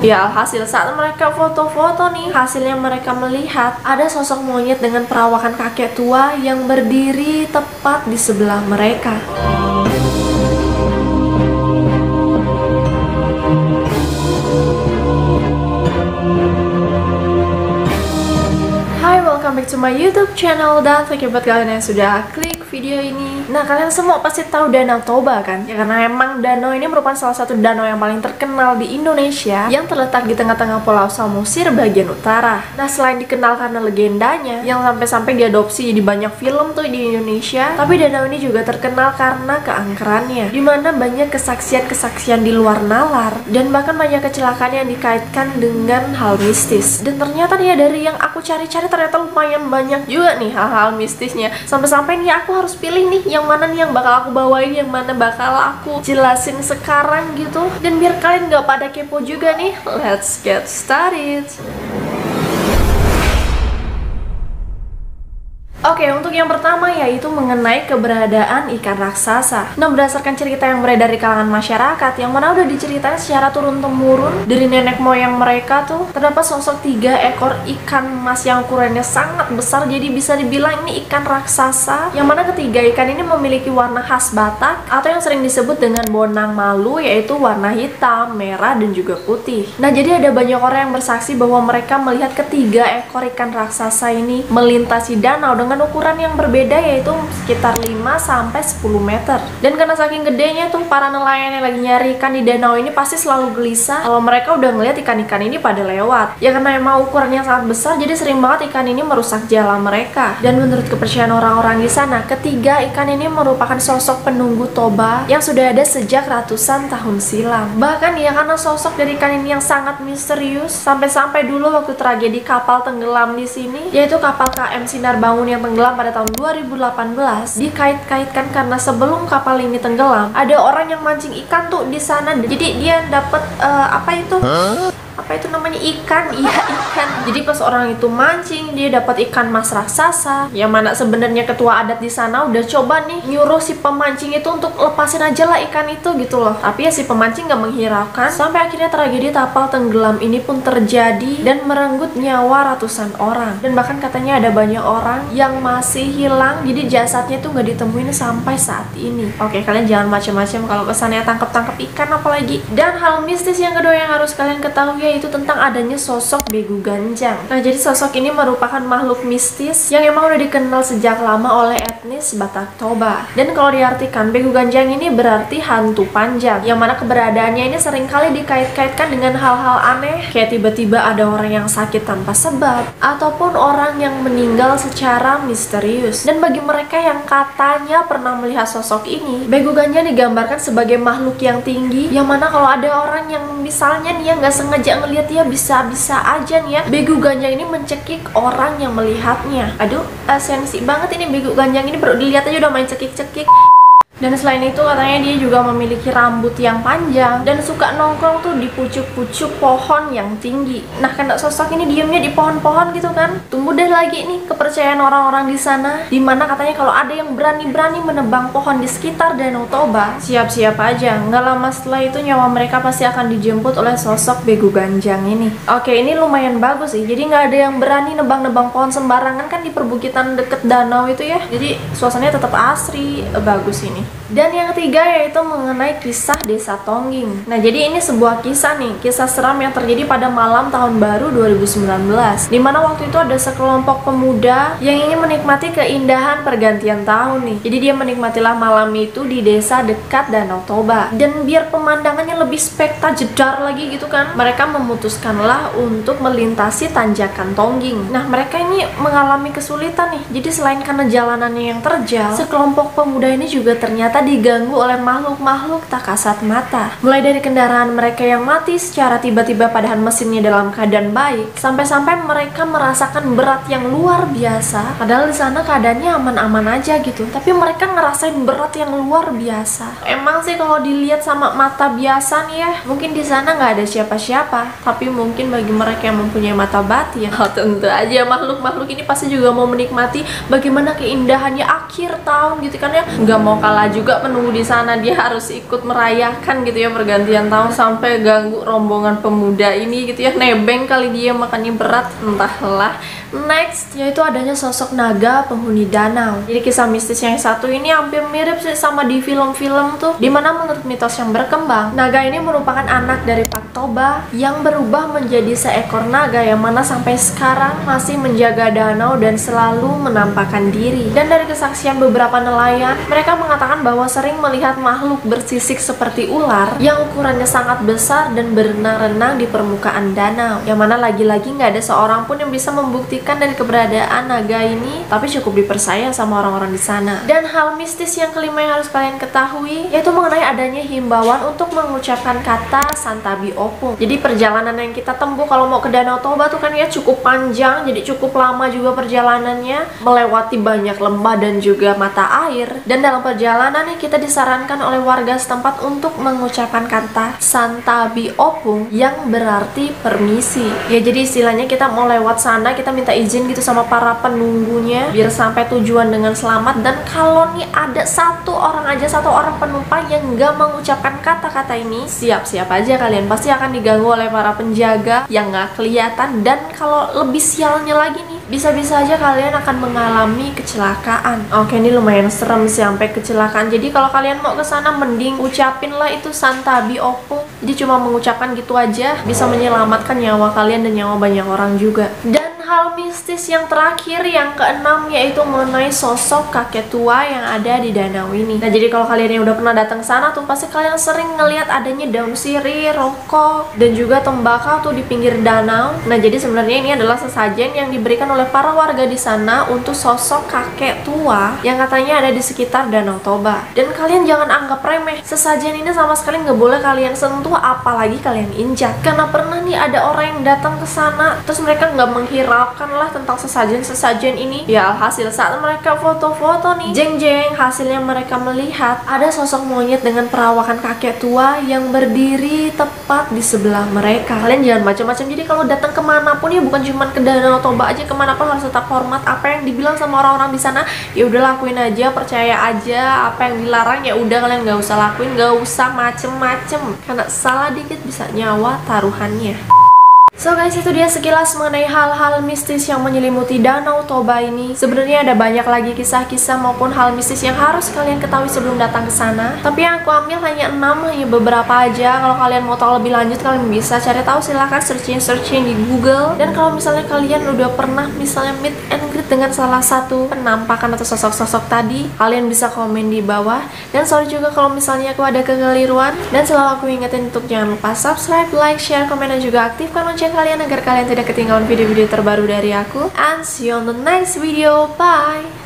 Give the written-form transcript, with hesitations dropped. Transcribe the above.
Ya, hasil saat mereka foto-foto nih, hasilnya mereka melihat ada sosok monyet dengan perawakan kakek tua yang berdiri tepat di sebelah mereka. Hai, welcome back to my YouTube channel, dan thank you buat kalian yang sudah klik video ini. Nah, kalian semua pasti tahu Danau Toba kan? Ya, karena emang danau ini merupakan salah satu danau yang paling terkenal di Indonesia yang terletak di tengah-tengah Pulau Samosir bagian utara. Nah, selain dikenal karena legendanya yang sampai-sampai diadopsi jadi banyak film tuh di Indonesia, tapi danau ini juga terkenal karena keangkerannya, dimana banyak kesaksian-kesaksian di luar nalar dan bahkan banyak kecelakaan yang dikaitkan dengan hal mistis. Dan ternyata nih ya, dari yang aku cari-cari ternyata lumayan banyak juga nih hal-hal mistisnya. Sampai-sampai nih aku harus pilih nih yang mana nih yang bakal aku bawain, yang mana bakal aku jelasin sekarang gitu. Dan biar kalian gak pada kepo juga nih, let's get started. Oke, untuk yang pertama yaitu mengenai keberadaan ikan raksasa. Nah, berdasarkan cerita yang beredar di kalangan masyarakat, yang mana udah diceritain secara turun-temurun dari nenek moyang mereka tuh, terdapat sosok 3 ekor ikan mas yang ukurannya sangat besar, jadi bisa dibilang ini ikan raksasa. Yang mana ketiga ikan ini memiliki warna khas Batak atau yang sering disebut dengan bonang malu, yaitu warna hitam, merah, dan juga putih. Nah, jadi ada banyak orang yang bersaksi bahwa mereka melihat ketiga ekor ikan raksasa ini melintasi danau dengan ukuran yang berbeda, yaitu sekitar 5-10 meter. Dan karena saking gedenya tuh, para nelayan yang lagi nyari ikan di danau ini pasti selalu gelisah kalau mereka udah ngeliat ikan-ikan ini pada lewat. Ya karena emang ukurannya sangat besar, jadi sering banget ikan ini merusak jala mereka. Dan menurut kepercayaan orang-orang di sana, ketiga ikan ini merupakan sosok penunggu Toba yang sudah ada sejak ratusan tahun silam. Bahkan ya, karena sosok dari ikan ini yang sangat misterius, sampai-sampai dulu waktu tragedi kapal tenggelam di sini, yaitu kapal KM Sinar Bangun yang tenggelam pada tahun 2018, dikait-kaitkan karena sebelum kapal ini tenggelam ada orang yang mancing ikan tuh di sana. Jadi dia dapat apa itu namanya ikan, iya ikan. Jadi pas orang itu mancing, dia dapat ikan mas raksasa. Yang mana sebenarnya ketua adat di sana udah coba nih nyuruh si pemancing itu untuk lepasin aja lah ikan itu gitu loh. Tapi ya si pemancing gak menghiraukan, sampai akhirnya tragedi kapal tenggelam ini pun terjadi dan merenggut nyawa ratusan orang. Dan bahkan katanya ada banyak orang yang masih hilang, jadi jasadnya tuh gak ditemuin sampai saat ini. Oke, kalian jangan macam-macam kalau pesannya tangkap-tangkap ikan apalagi. Dan hal mistis yang kedua yang harus kalian ketahui yaitu tentang adanya sosok Begu Ganjang. Nah, jadi sosok ini merupakan makhluk mistis yang emang udah dikenal sejak lama oleh etnis Batak Toba. Dan kalau diartikan, Begu Ganjang ini berarti hantu panjang, yang mana keberadaannya ini seringkali dikait-kaitkan dengan hal-hal aneh, kayak tiba-tiba ada orang yang sakit tanpa sebab, ataupun orang yang meninggal secara misterius. Dan bagi mereka yang katanya pernah melihat sosok ini, Begu Ganjang digambarkan sebagai makhluk yang tinggi, yang mana kalau ada orang yang misalnya dia nggak sengaja ngelihat, dia bisa-bisa aja nih ya Begu Ganjang ini mencekik orang yang melihatnya. Aduh, sensi banget ini Begu Ganjang ini, baru dilihat aja udah main cekik-cekik. Dan selain itu katanya dia juga memiliki rambut yang panjang dan suka nongkrong tuh di pucuk-pucuk pohon yang tinggi. Nah, karena sosok ini diemnya di pohon-pohon gitu kan. Tunggu deh lagi nih kepercayaan orang-orang di sana, dimana katanya kalau ada yang berani-berani menebang pohon di sekitar Danau Toba, siap-siap aja, nggak lama setelah itu nyawa mereka pasti akan dijemput oleh sosok Begu Ganjang ini. Oke, ini lumayan bagus sih, jadi nggak ada yang berani nebang-nebang pohon sembarangan kan di perbukitan deket danau itu ya. Jadi suasananya tetap asri, bagus ini. Dan yang ketiga yaitu mengenai kisah Desa Tongging. Nah, jadi ini sebuah kisah nih, kisah seram yang terjadi pada malam tahun baru 2019, dimana waktu itu ada sekelompok pemuda yang ingin menikmati keindahan pergantian tahun nih. Jadi dia menikmatilah malam itu di desa dekat Danau Toba. Dan biar pemandangannya lebih spektakuler lagi gitu kan, mereka memutuskanlah untuk melintasi tanjakan Tongging. Nah, mereka ini mengalami kesulitan nih. Jadi selain karena jalanannya yang terjal, sekelompok pemuda ini juga ternyata diganggu oleh makhluk-makhluk tak kasat mata. Mulai dari kendaraan mereka yang mati secara tiba-tiba padahal mesinnya dalam keadaan baik, sampai-sampai mereka merasakan berat yang luar biasa. Padahal di sana keadaannya aman-aman aja gitu, tapi mereka ngerasain berat yang luar biasa. Emang sih kalau dilihat sama mata biasa nih ya, mungkin di sana nggak ada siapa-siapa, tapi mungkin bagi mereka yang mempunyai mata batin, tentu aja makhluk-makhluk ini pasti juga mau menikmati bagaimana keindahannya akhir tahun gitu kan ya. Nggak mau kalah juga juga penunggu di sana, dia harus ikut merayakan gitu ya pergantian tahun, sampai ganggu rombongan pemuda ini gitu ya, nebeng kali dia makannya berat, entahlah. Next, yaitu adanya sosok naga penghuni danau. Jadi kisah mistis yang satu ini hampir mirip sih sama di film-film tuh, dimana menurut mitos yang berkembang, naga ini merupakan anak dari Pak Toba yang berubah menjadi seekor naga yang mana sampai sekarang masih menjaga danau dan selalu menampakkan diri. Dan dari kesaksian beberapa nelayan, mereka mengatakan bahwa sering melihat makhluk bersisik seperti ular yang ukurannya sangat besar dan berenang-renang di permukaan danau, yang mana lagi-lagi nggak ada seorang pun yang bisa membuktikan dari keberadaan naga ini, tapi cukup dipercaya sama orang-orang di sana. Dan hal mistis yang kelima yang harus kalian ketahui yaitu mengenai adanya himbauan untuk mengucapkan kata Santabi Opung. Jadi perjalanan yang kita tempuh kalau mau ke Danau Toba tuh kan ya cukup panjang, jadi cukup lama juga perjalanannya, melewati banyak lembah dan juga mata air. Dan dalam perjalanan kita disarankan oleh warga setempat untuk mengucapkan kata Santabi Opung yang berarti permisi. Ya jadi istilahnya kita mau lewat sana, kita minta izin gitu sama para penunggunya biar sampai tujuan dengan selamat. Dan kalau nih ada satu orang penumpang yang nggak mengucapkan kata-kata ini, siap-siap aja kalian pasti akan diganggu oleh para penjaga yang nggak kelihatan. Dan kalau lebih sialnya lagi nih, bisa-bisa aja kalian akan mengalami kecelakaan. Oke, ini lumayan serem sih sampai kecelakaan. Jadi kalau kalian mau ke sana mending ucapin lah itu Santabi Opung. Jadi cuma mengucapkan gitu aja bisa menyelamatkan nyawa kalian dan nyawa banyak orang juga. Dan hal mistis yang terakhir, yang keenam, yaitu mengenai sosok kakek tua yang ada di danau ini. Nah, jadi kalau kalian yang udah pernah datang ke sana tuh pasti kalian sering ngelihat adanya daun sirih, rokok, dan juga tembakau tuh di pinggir danau. Nah, jadi sebenarnya ini adalah sesajen yang diberikan oleh para warga di sana untuk sosok kakek tua yang katanya ada di sekitar Danau Toba. Dan kalian jangan anggap remeh, sesajen ini sama sekali nggak boleh kalian sentuh, apalagi kalian injak. Karena pernah nih ada orang yang datang ke sana terus mereka nggak menghiraukan lah tentang sesajen ini. Ya alhasil saat mereka foto-foto nih, jeng-jeng, hasilnya mereka melihat ada sosok monyet dengan perawakan kakek tua yang berdiri tepat di sebelah mereka. Kalian jangan macam-macam. Jadi kalau datang kemanapun ya bukan cuma ke Danau Toba aja, kemanapun harus tetap hormat. Apa yang dibilang sama orang-orang di sana ya udah lakuin aja, percaya aja. Apa yang dilarang ya udah kalian nggak usah lakuin, nggak usah macem-macem, karena salah dikit bisa nyawa taruhannya. So guys, itu dia sekilas mengenai hal-hal mistis yang menyelimuti Danau Toba ini. Sebenarnya ada banyak lagi kisah-kisah maupun hal mistis yang harus kalian ketahui sebelum datang ke sana. Tapi yang aku ambil hanya 6, hanya beberapa aja. Kalau kalian mau tahu lebih lanjut, kalian bisa cari tahu, silahkan searching di Google. Dan kalau misalnya kalian udah pernah misalnya meet and greet dengan salah satu penampakan atau sosok-sosok tadi, kalian bisa komen di bawah. Dan sorry juga kalau misalnya aku ada kekeliruan. Dan selalu aku ingetin untuk jangan lupa subscribe, like, share, komen, dan juga aktifkan lonceng kalian agar kalian tidak ketinggalan video-video terbaru dari aku. And see you on the next video. Bye.